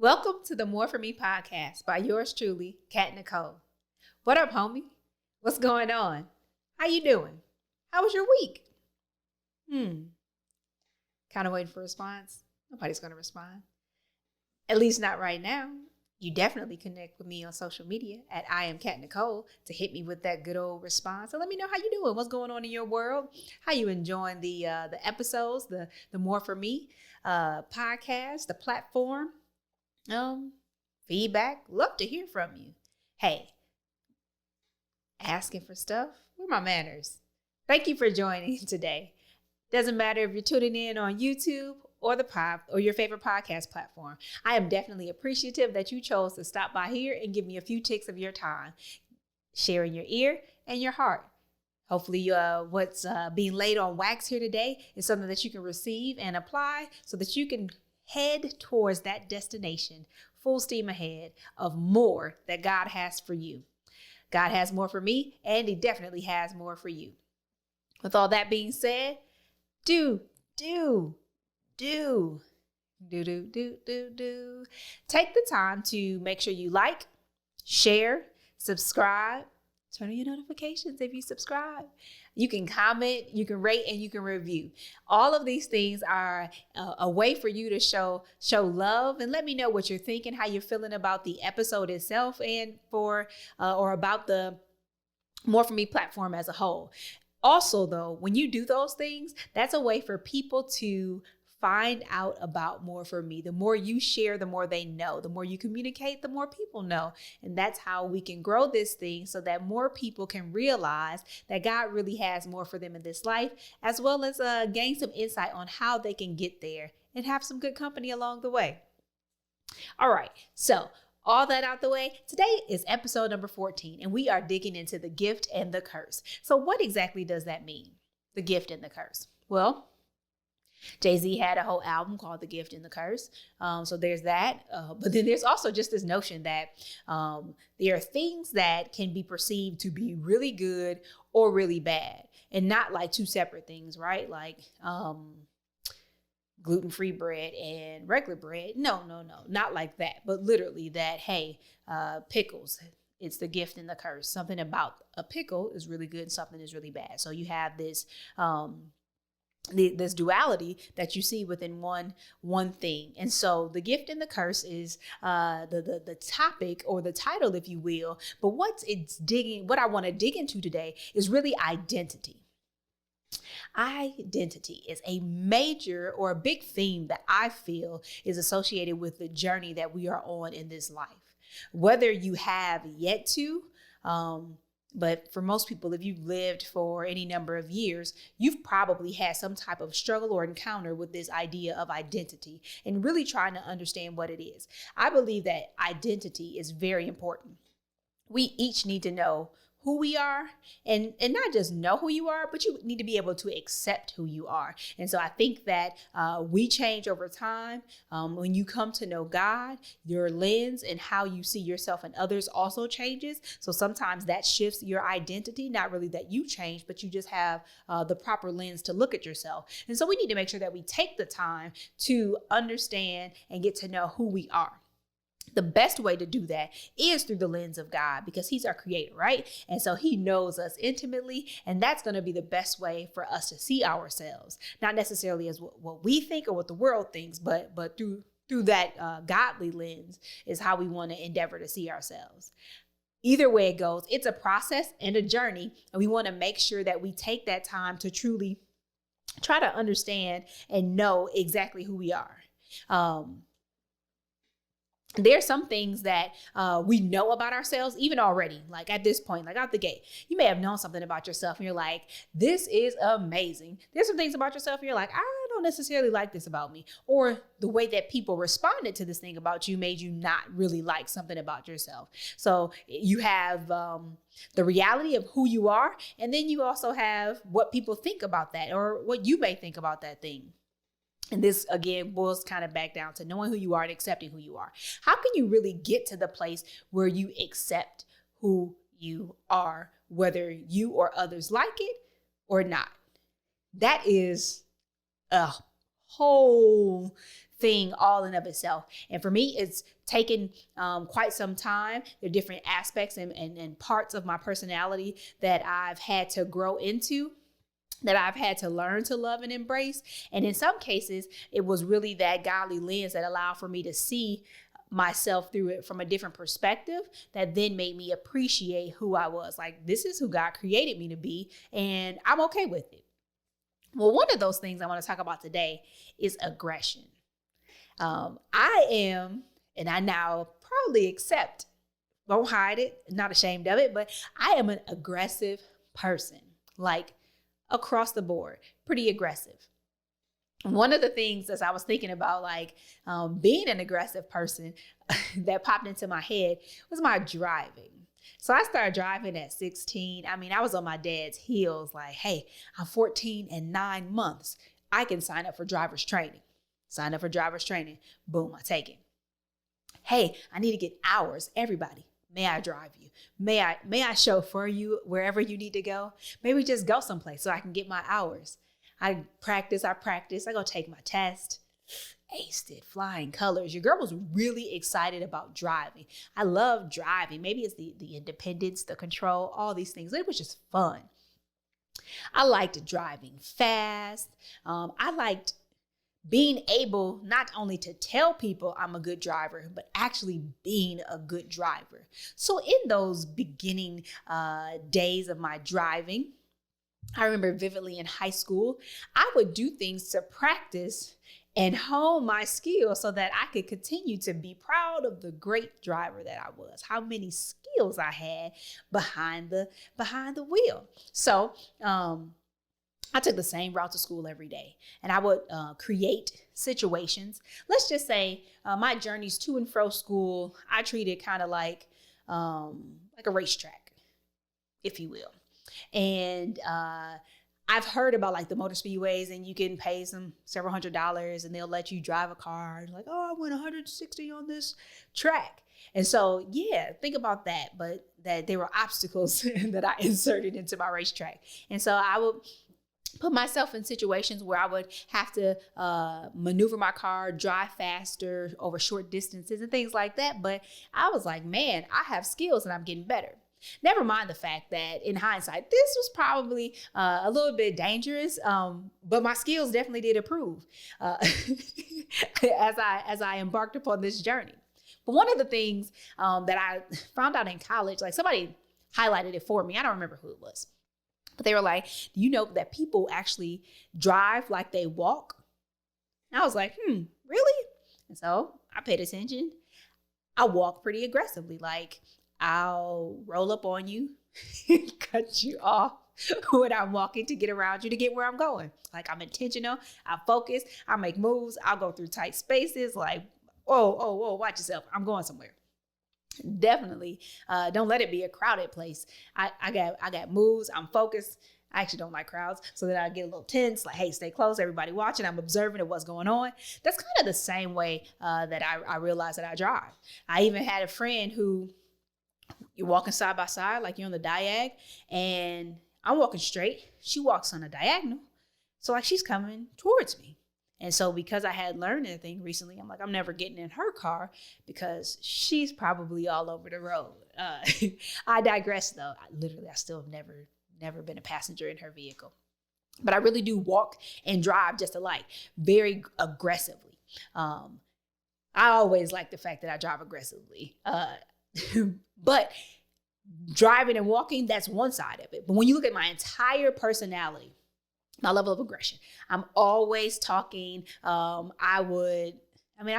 Welcome to the More For Me podcast by yours truly, Kat Necole. What up, homie? What's going on? How you doing? How was your week? Kind of waiting for a response. Nobody's going to respond. At least not right now. You definitely connect with me on social media at I am Kat Necole to hit me with that good old response and let me know how you doing. What's going on in your world? How you enjoying the episodes, the More For Me podcast, the platform? Feedback. Love to hear from you. Hey, asking for stuff. Where my manners? Thank you for joining today. Doesn't matter if you're tuning in on YouTube or or your favorite podcast platform. I am definitely appreciative that you chose to stop by here and give me a few ticks of your time, sharing your ear and your heart. Hopefully, what's being laid on wax here today is something that you can receive and apply so that you can head towards that destination, full steam ahead of more that God has for you. God has more for me, and he definitely has more for you. With all that being said, do. Take the time to make sure you like, share, subscribe, turn on your notifications if you subscribe. You can comment, you can rate, and you can review. All of these things are a way for you to show love and let me know what you're thinking, how you're feeling about the episode itself, and or about the More For Me platform as a whole. Also, though, when you do those things, that's a way for people to find out about More For Me. The more you share, the more they know. The more you communicate, the more people know. And that's how we can grow this thing so that more people can realize that God really has more for them in this life, as well as gain some insight on how they can get there and have some good company along the way. All right, so all that out the way, today is episode number 14, and we are digging into the gift and the curse. So what exactly does that mean, the gift and the curse? Well, Jay-Z had a whole album called The Gift and the Curse. So there's that. But then there's also just this notion that there are things that can be perceived to be really good or really bad, and not like two separate things, right? Like gluten-free bread and regular bread. No, not like that. But literally that, hey, pickles, it's the gift and the curse. Something about a pickle is really good and something is really bad. So you have this this duality that you see within one thing. And so the gift and the curse is the topic or the title, if you will. But what I want to dig into today is really identity. Identity is a major or a big theme that I feel is associated with the journey that we are on in this life. Whether you have yet to, but for most people, if you've lived for any number of years, you've probably had some type of struggle or encounter with this idea of identity and really trying to understand what it is. I believe that identity is very important. We each need to know who we are, and not just know who you are, but you need to be able to accept who you are. And so I think that we change over time. When you come to know God, your lens and how you see yourself and others also changes. So sometimes that shifts your identity, not really that you change, but you just have the proper lens to look at yourself. And so we need to make sure that we take the time to understand and get to know who we are. The best way to do that is through the lens of God, because he's our creator, right? And so he knows us intimately, and that's going to be the best way for us to see ourselves, not necessarily as what we think or what the world thinks, but through that godly lens is how we want to endeavor to see ourselves. Either way it goes, it's a process and a journey, and we want to make sure that we take that time to truly try to understand and know exactly who we are. There are some things that we know about ourselves, even already, like at this point, like out the gate. You may have known something about yourself and you're like, this is amazing. There's some things about yourself and you're like, I don't necessarily like this about me. Or the way that people responded to this thing about you made you not really like something about yourself. So you have the reality of who you are, and then you also have what people think about that or what you may think about that thing. And this, again, boils kind of back down to knowing who you are and accepting who you are. How can you really get to the place where you accept who you are, whether you or others like it or not? That is a whole thing all in of itself. And for me, it's taken quite some time. There are different aspects and parts of my personality that I've had to grow into, that I've had to learn to love and embrace. And in some cases, it was really that godly lens that allowed for me to see myself through it from a different perspective that then made me appreciate who I was. Like, this is who God created me to be, and I'm okay with it. Well, one of those things I want to talk about today is aggression. I am, and I now probably accept, won't hide it, not ashamed of it, but I am an aggressive person, like across the board, pretty aggressive. One of the things as I was thinking about like being an aggressive person that popped into my head was my driving. So I started driving at 16. I mean, I was on my dad's heels like, hey, I'm 14 and 9 months. I can sign up for driver's training. Sign up for driver's training. Boom, I take it. Hey, I need to get hours. Everybody, may I drive you? May I chauffeur you wherever you need to go? Maybe just go someplace so I can get my hours. I practice. I go take my test. Aced it, flying colors. Your girl was really excited about driving. I love driving. Maybe it's the independence, the control, all these things. It was just fun. I liked driving fast. I liked being able not only to tell people I'm a good driver, but actually being a good driver. So in those beginning days of my driving, I remember vividly in high school, I would do things to practice and hone my skills so that I could continue to be proud of the great driver that I was, how many skills I had behind the wheel. So I took the same route to school every day, and I would create situations. Let's just say my journeys to and fro school, I treated kind of like a racetrack, if you will. And I've heard about like the motor speedways, and you can pay some several $100s and they'll let you drive a car. Like, oh, I went 160 on this track. And so, yeah, think about that. But that there were obstacles that I inserted into my racetrack. And so I would put myself in situations where I would have to maneuver my car, drive faster over short distances and things like that. But I was like, man, I have skills and I'm getting better. Never mind the fact that in hindsight, this was probably a little bit dangerous, but my skills definitely did improve as I embarked upon this journey. But one of the things that I found out in college, like somebody highlighted it for me. I don't remember who it was, but they were like, do you know that people actually drive like they walk? And I was like, really? And so I paid attention. I walk pretty aggressively, like I'll roll up on you, cut you off when I'm walking to get around you to get where I'm going. Like I'm intentional, I focus, I make moves, I'll go through tight spaces like, whoa, watch yourself. I'm going somewhere. Definitely don't let it be a crowded place. I got moves, I'm focused. I actually don't like crowds, so that I get a little tense, like, hey, stay close, everybody watching, I'm observing what's going on. That's kind of the same way that I realized that I drive. I even had a friend who, you're walking side by side, like you're on the diag, and I'm walking straight. She walks on a diagonal. So like she's coming towards me. And so because I had learned anything recently, I'm like, I'm never getting in her car because she's probably all over the road. I digress though. I still have never been a passenger in her vehicle. But I really do walk and drive just alike, very aggressively. I always like the fact that I drive aggressively. But driving and walking, that's one side of it. But when you look at my entire personality, my level of aggression, I'm always talking. I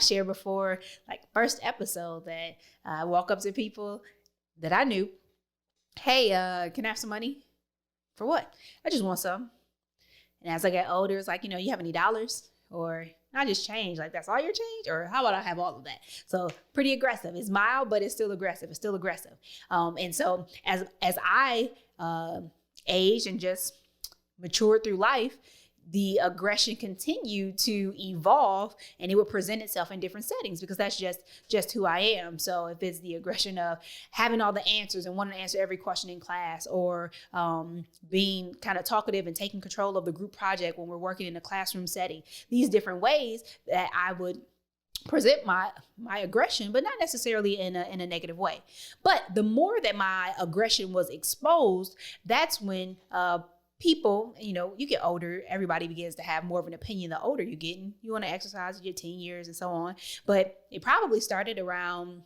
shared before, like first episode, that I walk up to people that I knew. Hey, can I have some money? For what? I just want some. And as I get older, it's like, you have any dollars? Or I just change. Like, that's all your change? Or how about I have all of that? So pretty aggressive. It's mild, but it's still aggressive. And so as I age and just matured through life, the aggression continued to evolve, and it would present itself in different settings, because that's just who I am. So if it's the aggression of having all the answers and wanting to answer every question in class, or being kind of talkative and taking control of the group project when we're working in a classroom setting, these different ways that I would present my aggression, but not necessarily in a negative way. But the more that my aggression was exposed, that's when people, you get older, everybody begins to have more of an opinion the older you're getting. You want to exercise your teen years and so on. But it probably started around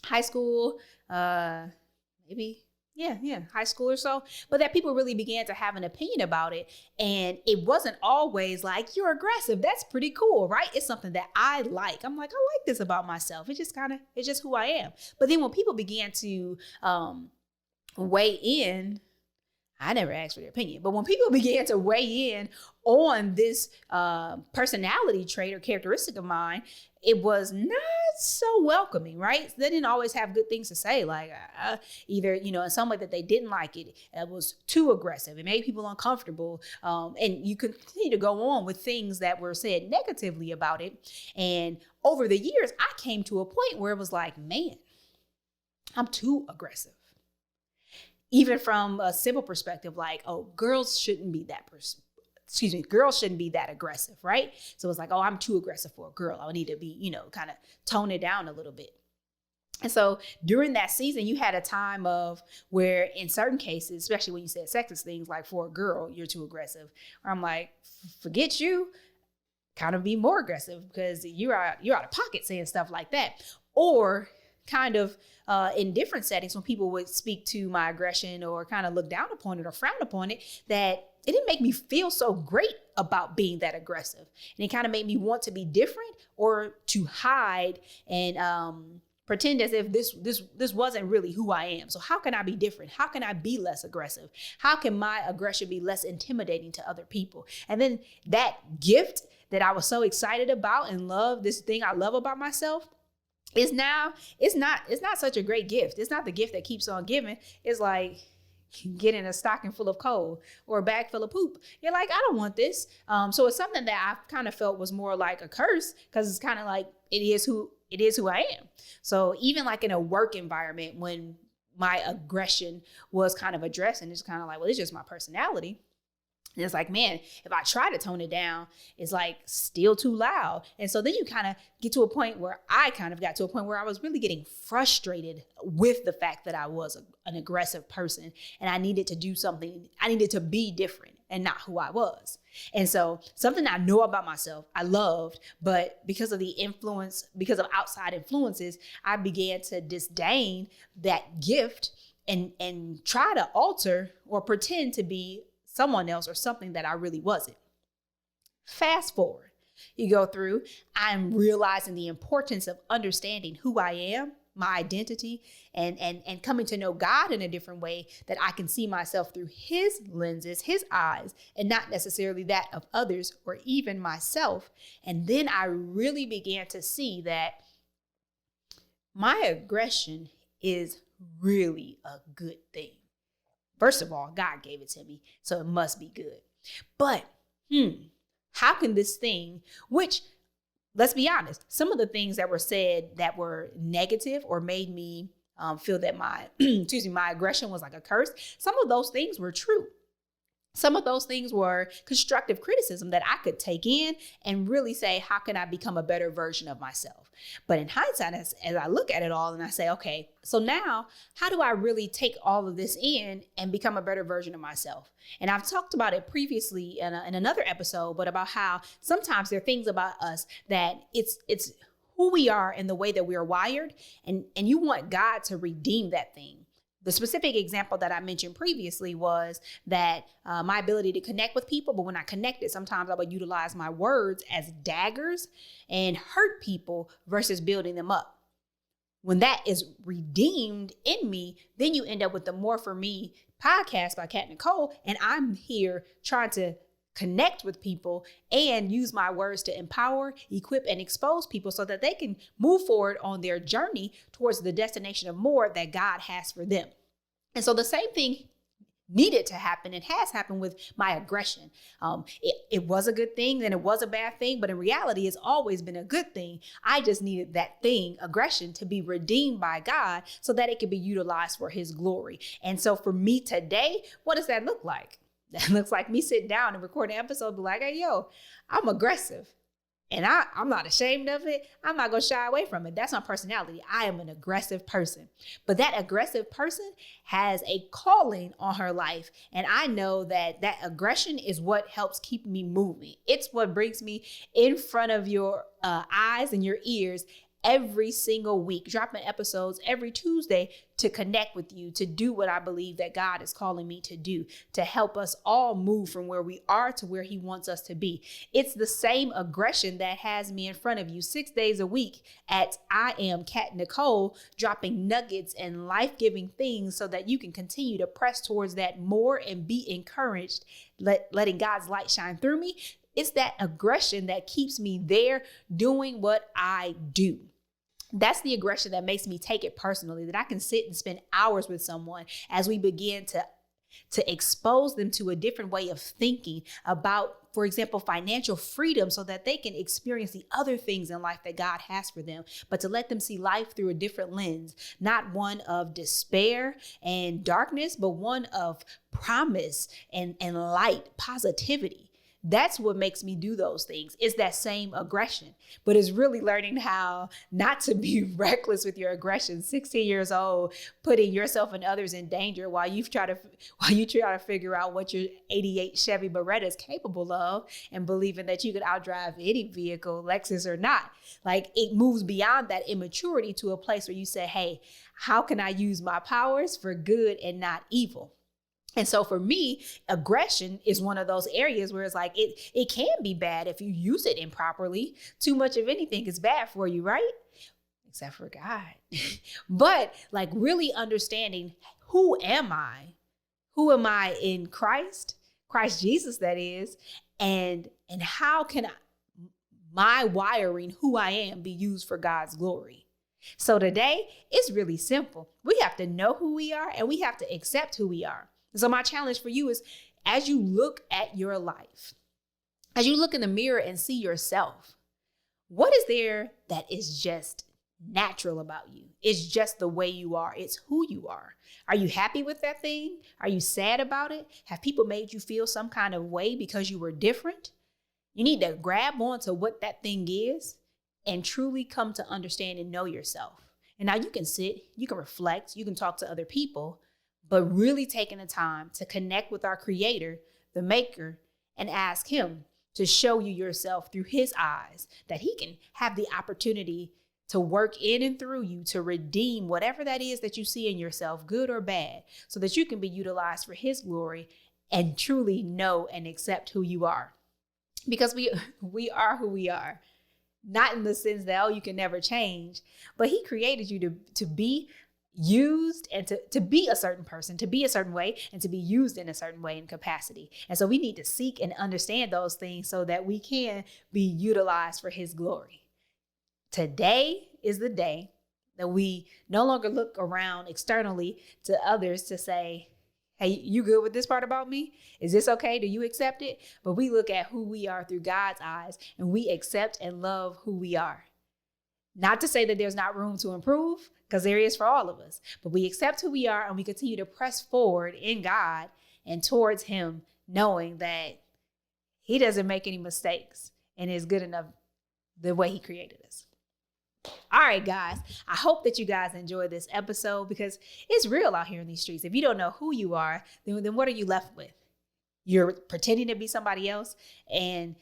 high school, maybe. Yeah, high school or so. But that people really began to have an opinion about it. And it wasn't always like, you're aggressive. That's pretty cool, right? It's something that I like. I'm like, I like this about myself. It's just who I am. But then when people began to weigh in, I never asked for their opinion, but when people began to weigh in on this personality trait or characteristic of mine, it was not so welcoming, right? They didn't always have good things to say, like either, in some way that they didn't like it. It was too aggressive. It made people uncomfortable. And you continue to go on with things that were said negatively about it. And over the years, I came to a point where it was like, man, I'm too aggressive. Even from a simple perspective, like, oh, girls shouldn't be that aggressive, right? So it's like, oh, I'm too aggressive for a girl. I need to be, kind of tone it down a little bit. And so during that season, you had a time of where in certain cases, especially when you said sexist things, like for a girl, you're too aggressive. Or I'm like, forget you, kind of be more aggressive, because you're out of pocket saying stuff like that. Or kind of in different settings, when people would speak to my aggression or kind of look down upon it or frown upon it, that it didn't make me feel so great about being that aggressive. And it kind of made me want to be different or to hide and pretend as if this wasn't really who I am. So how can I be different? How can I be less aggressive? How can my aggression be less intimidating to other people? And then that gift that I was so excited about and love, this thing I love about myself, is now, it's not such a great gift. It's not the gift that keeps on giving. It's like getting a stocking full of coal or a bag full of poop. You're like, I don't want this. So it's something that I kind of felt was more like a curse, because it's kind of like, it is who I am. So even like in a work environment, when my aggression was kind of addressed, and it's kind of like, well, it's just my personality. And it's like, man, if I try to tone it down, it's like still too loud. And so then you kind of get to a point where I was really getting frustrated with the fact that I was an aggressive person, and I needed to do something. I needed to be different and not who I was. And so something I know about myself, I loved, but because of outside influences, I began to disdain that gift and try to alter or pretend to be someone else or something that I really wasn't. Fast forward, you go through, I'm realizing the importance of understanding who I am, my identity, and coming to know God in a different way, that I can see myself through his lenses, his eyes, and not necessarily that of others or even myself. And then I really began to see that my aggression is really a good thing. First of all, God gave it to me, so it must be good. But how can this thing, which, let's be honest, some of the things that were said that were negative or made me feel that my aggression was like a curse, some of those things were true. Some of those things were constructive criticism that I could take in and really say, how can I become a better version of myself? But in hindsight, as I look at it all and I say, okay, so now how do I really take all of this in and become a better version of myself? And I've talked about it previously in another episode, but about how sometimes there are things about us that it's who we are and the way that we are wired. And you want God to redeem that thing. The specific example that I mentioned previously was that my ability to connect with people, but when I connected, sometimes I would utilize my words as daggers and hurt people versus building them up. When that is redeemed in me, then you end up with the More For Me podcast by Kat Necole, and I'm here trying to connect with people and use my words to empower, equip, and expose people so that they can move forward on their journey towards the destination of more that God has for them. And so the same thing needed to happen and has happened with my aggression. It was a good thing and it was a bad thing, but in reality, it's always been a good thing. I just needed that thing, aggression, to be redeemed by God so that it could be utilized for his glory. And so for me today, what does that look like? That looks like me sitting down and recording an episode, be like, hey, yo, I'm aggressive. And I'm not ashamed of it. I'm not going to shy away from it. That's my personality. I am an aggressive person. But that aggressive person has a calling on her life. And I know that that aggression is what helps keep me moving. It's what brings me in front of your eyes and your ears every single week, dropping episodes every Tuesday to connect with you, to do what I believe that God is calling me to do, to help us all move from where we are to where he wants us to be. It's the same aggression that has me in front of you 6 days a week at I Am Kat Necole, dropping nuggets and life-giving things so that you can continue to press towards that more and be encouraged, letting God's light shine through me. It's that aggression that keeps me there doing what I do. That's the aggression that makes me take it personally, that I can sit and spend hours with someone as we begin to expose them to a different way of thinking about, for example, financial freedom, so that they can experience the other things in life that God has for them, but to let them see life through a different lens, not one of despair and darkness, but one of promise and light, positivity. That's what makes me do those things. It's that same aggression, but it's really learning how not to be reckless with your aggression. 16 years old, putting yourself and others in danger while you try to figure out what your 88 Chevy Beretta is capable of, and believing that you could outdrive any vehicle, Lexus or not. Like, it moves beyond that immaturity to a place where you say, hey, how can I use my powers for good and not evil? And so for me, aggression is one of those areas where it's like, it can be bad if you use it improperly. Too much of anything is bad for you, right? Except for God. But like really understanding, who am I? Who am I in Christ Jesus, that is, and how can my wiring, who I am, be used for God's glory? So today, it's really simple. We have to know who we are, and we have to accept who we are. So my challenge for you is, as you look at your life, as you look in the mirror and see yourself, what is there that is just natural about you? It's just the way you are. It's who you are. Are you happy with that thing? Are you sad about it? Have people made you feel some kind of way because you were different? You need to grab onto what that thing is and truly come to understand and know yourself. And now you can sit, you can reflect, you can talk to other people, but really taking the time to connect with our Creator, the Maker, and ask him to show you yourself through his eyes, that he can have the opportunity to work in and through you to redeem whatever that is that you see in yourself, good or bad, so that you can be utilized for his glory and truly know and accept who you are. Because we are who we are. Not in the sense that, oh, you can never change, but he created you to be used and to be a certain person, to be a certain way, and to be used in a certain way and capacity. And so we need to seek and understand those things so that we can be utilized for his glory. Today is the day that we no longer look around externally to others to say, hey, you good with this part about me? Is this okay? Do you accept it? But we look at who we are through God's eyes, and we accept and love who we are. Not to say that there's not room to improve, because there is for all of us. But we accept who we are, and we continue to press forward in God and towards him, knowing that he doesn't make any mistakes and is good enough the way he created us. All right, guys, I hope that you guys enjoyed this episode, because it's real out here in these streets. If you don't know who you are, then what are you left with? You're pretending to be somebody else. And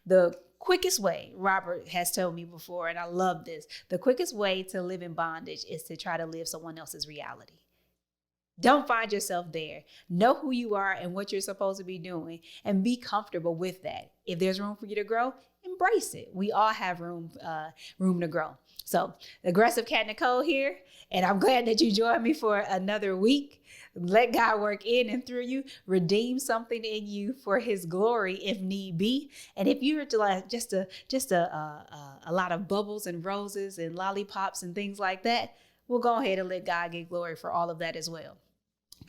the quickest way, Robert has told me before, and I love this, the quickest way to live in bondage is to try to live someone else's reality. Don't find yourself there. Know who you are and what you're supposed to be doing, and be comfortable with that. If there's room for you to grow, embrace it. We all have room to grow. So, aggressive Kat Necole here, and I'm glad that you joined me for another week. Let God work in and through you, redeem something in you for his glory if need be. And if you're like just a lot of bubbles and roses and lollipops and things like that, we'll go ahead and let God get glory for all of that as well.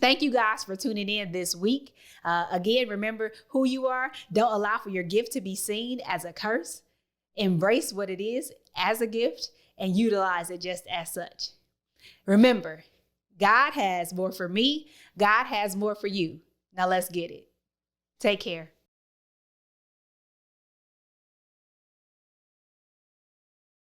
Thank you guys for tuning in this week. Again, remember who you are. Don't allow for your gift to be seen as a curse. Embrace what it is as a gift and utilize it just as such. Remember, God has more for me. God has more for you. Now let's get it. Take care.